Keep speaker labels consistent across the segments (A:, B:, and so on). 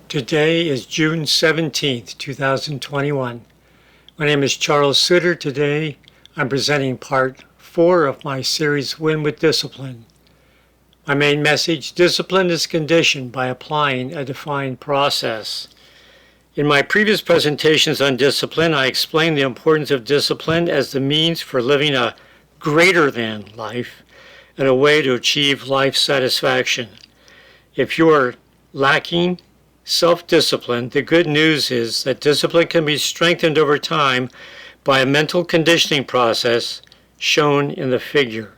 A: Today is June 17th, 2021. My name is Charles Sutter. Today I'm presenting part 4 of my series Win with Discipline. My main message: discipline is conditioned by applying a defined process. In my previous presentations on discipline, I explained the importance of discipline as the means for living a greater than life and a way to achieve life satisfaction. If you are lacking self-discipline, the good news is that discipline can be strengthened over time by a mental conditioning process shown in the figure.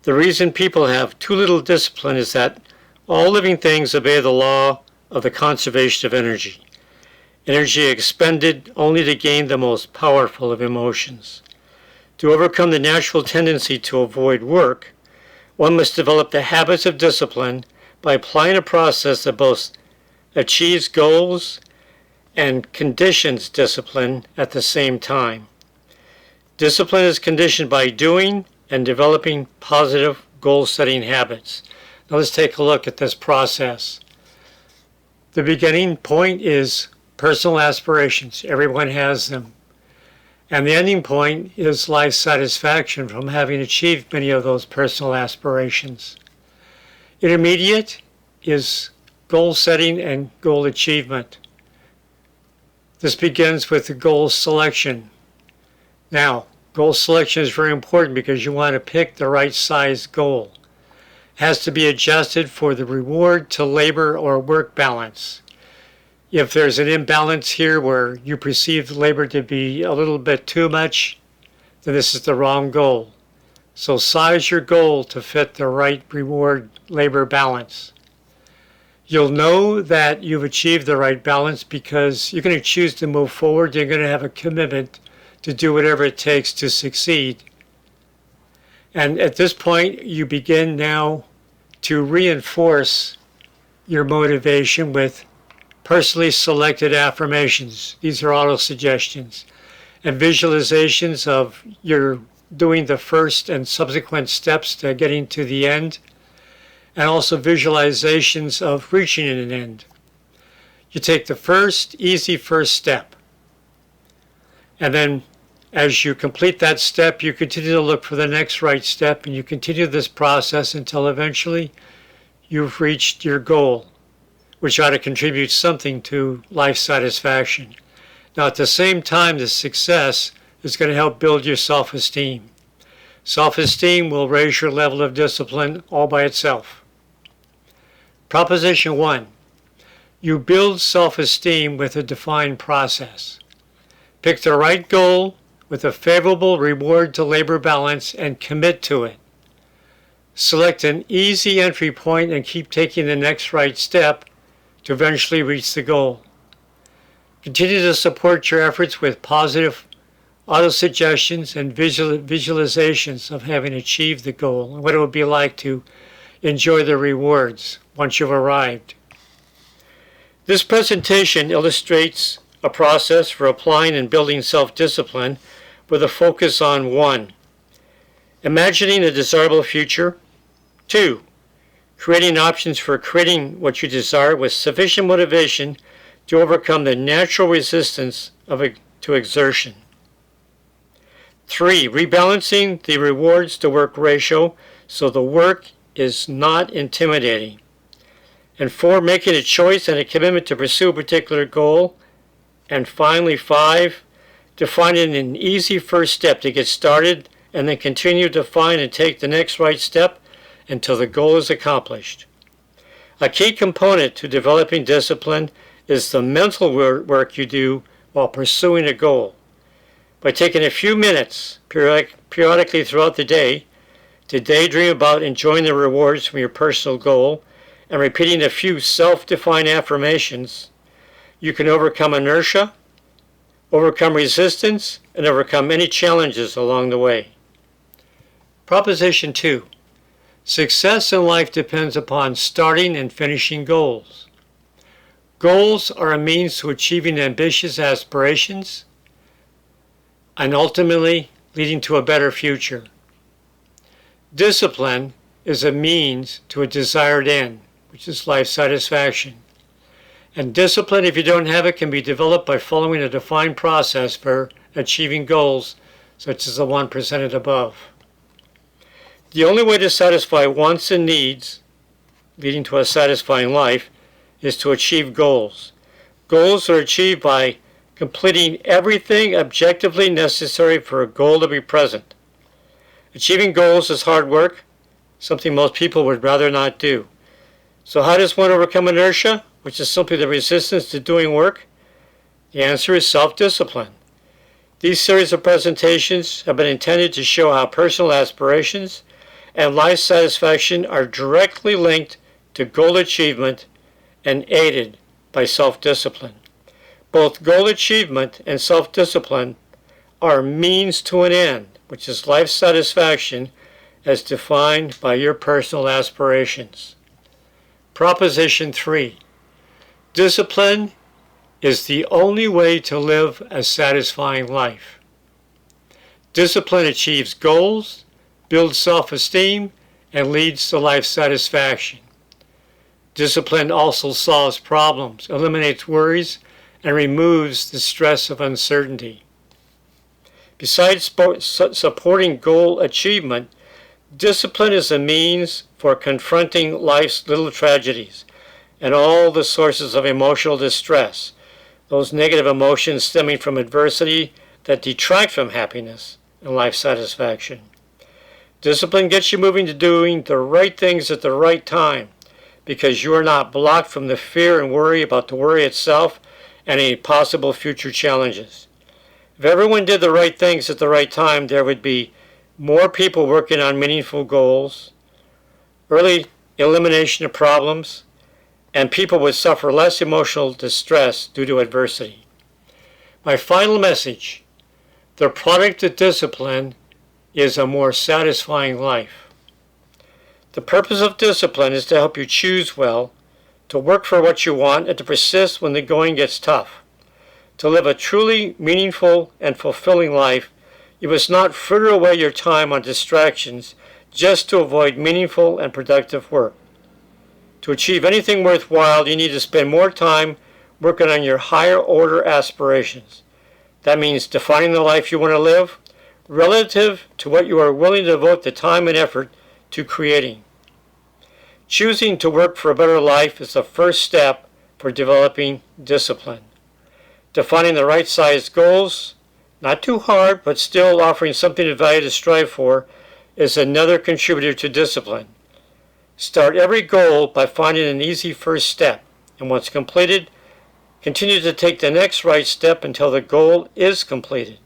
A: The reason people have too little discipline is that all living things obey the law of the conservation of energy. Energy expended only to gain the most powerful of emotions. To overcome the natural tendency to avoid work, one must develop the habits of discipline by applying a process that both achieves goals and conditions discipline at the same time. Discipline is conditioned by doing and developing positive goal-setting habits. Now let's take a look at this process. The beginning point is personal aspirations. Everyone has them. And the ending point is life satisfaction from having achieved many of those personal aspirations. Intermediate is goal setting and goal achievement. This begins with the goal selection. Now, goal selection is very important because you want to pick the right size goal. It has to be adjusted for the reward to labor or work balance. If there's an imbalance here where you perceive labor to be a little bit too much, then this is the wrong goal. So size your goal to fit the right reward-labor balance. You'll know that you've achieved the right balance because you're going to choose to move forward. You're going to have a commitment to do whatever it takes to succeed. And at this point, you begin now to reinforce your motivation with personally selected affirmations. These are auto-suggestions and visualizations of your doing the first and subsequent steps to getting to the end, and also visualizations of reaching an end. You take the easy first step, and then as you complete that step, you continue to look for the next right step, and you continue this process until eventually you've reached your goal, which ought to contribute something to life satisfaction. Now, at the same time, the success is going to help build your self-esteem. Self-esteem will raise your level of discipline all by itself. Proposition 1. You build self-esteem with a defined process. Pick the right goal with a favorable reward to labor balance and commit to it. Select an easy entry point and keep taking the next right step to eventually reach the goal. Continue to support your efforts with positive auto-suggestions and visualizations of having achieved the goal and what it would be like to enjoy the rewards once you've arrived. This presentation illustrates a process for applying and building self-discipline with a focus on 1. Imagining a desirable future. 2. Creating options for creating what you desire with sufficient motivation to overcome the natural resistance to exertion. 3. Rebalancing the rewards to work ratio so the work is not intimidating. And 4. Making a choice and a commitment to pursue a particular goal. And finally, 5. Defining an easy first step to get started and then continue to find and take the next right step until the goal is accomplished. A key component to developing discipline is the mental work you do while pursuing a goal. By taking a few minutes periodically throughout the day to daydream about enjoying the rewards from your personal goal and repeating a few self-defined affirmations, you can overcome inertia, overcome resistance, and overcome any challenges along the way. Proposition 2. Success in life depends upon starting and finishing goals. Goals are a means to achieving ambitious aspirations and ultimately leading to a better future. Discipline is a means to a desired end, which is life satisfaction. And discipline, if you don't have it, can be developed by following a defined process for achieving goals, such as the one presented above. The only way to satisfy wants and needs, leading to a satisfying life, is to achieve goals. Goals are achieved by completing everything objectively necessary for a goal to be present. Achieving goals is hard work, something most people would rather not do. So how does one overcome inertia, which is simply the resistance to doing work? The answer is self-discipline. These series of presentations have been intended to show how personal aspirations and life satisfaction are directly linked to goal achievement and aided by self-discipline. Both goal achievement and self-discipline are means to an end, which is life satisfaction as defined by your personal aspirations. Proposition 3. Discipline is the only way to live a satisfying life. Discipline achieves goals, builds self-esteem, and leads to life satisfaction. Discipline also solves problems, eliminates worries, and removes the stress of uncertainty. Besides supporting goal achievement, discipline is a means for confronting life's little tragedies and all the sources of emotional distress, those negative emotions stemming from adversity that detract from happiness and life satisfaction. Discipline gets you moving to doing the right things at the right time, because you are not blocked from the fear and worry about the worry itself and any possible future challenges. If everyone did the right things at the right time, there would be more people working on meaningful goals, early elimination of problems, and people would suffer less emotional distress due to adversity. My final message: the product of discipline is a more satisfying life. The purpose of discipline is to help you choose well, to work for what you want, and to persist when the going gets tough. To live a truly meaningful and fulfilling life, you must not fritter away your time on distractions just to avoid meaningful and productive work. To achieve anything worthwhile, you need to spend more time working on your higher order aspirations. That means defining the life you want to live relative to what you are willing to devote the time and effort to creating. Choosing to work for a better life is the first step for developing discipline. Defining the right sized goals, not too hard, but still offering something of value to strive for, is another contributor to discipline. Start every goal by finding an easy first step, and once completed, continue to take the next right step until the goal is completed.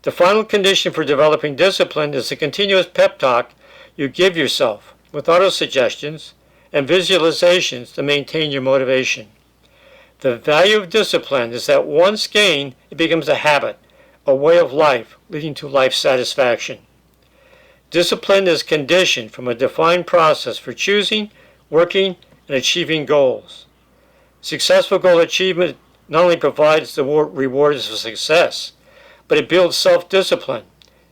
A: The final condition for developing discipline is the continuous pep talk you give yourself with auto-suggestions and visualizations to maintain your motivation. The value of discipline is that once gained, it becomes a habit, a way of life, leading to life satisfaction. Discipline is conditioned from a defined process for choosing, working, and achieving goals. Successful goal achievement not only provides the rewards of success, but it builds self-discipline,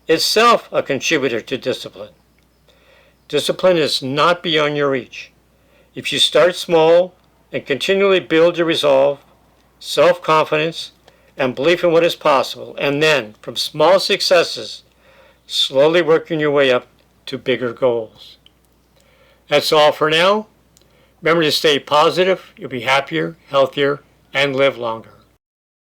A: itself a contributor to discipline. Discipline is not beyond your reach. If you start small and continually build your resolve, self-confidence, and belief in what is possible, and then, from small successes, slowly working your way up to bigger goals. That's all for now. Remember to stay positive. You'll be happier, healthier, and live longer.